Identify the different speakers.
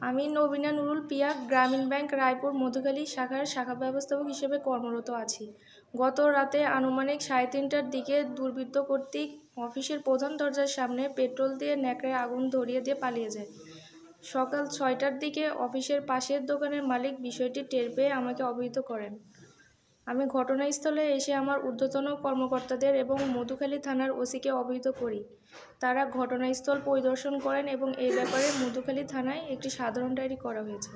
Speaker 1: আমি নবীনা নুরুল পিয়া গ্রামীণ ব্যাংক রায়পুর মধুখালী শাখার শাখা ব্যবস্থাপক হিসেবে কর্মরত আছি। গত রাতে আনুমানিক 3:30টার দিকে দুর্বৃত্ত কর্তৃক অফিসের প্রধান দরজার সামনে পেট্রোল দিয়ে ন্যাকড়ায় আগুন ধরিয়ে দিয়ে পালিয়ে যায়। সকাল 6টার দিকে অফিসের পাশের দোকানের মালিক বিষয়টি টের পেয়ে আমাকে অবহিত করেন। আমি ঘটনাস্থলে এসে আমার ঊর্ধ্বতন কর্মকর্তাদের এবং মধুখালী থানার ওসিকে অবহিত করি। তারা ঘটনাস্থল পরিদর্শন করেন এবং এই ব্যাপারে মধুখালী থানায় একটি সাধারণ ডায়েরি করা হয়েছে।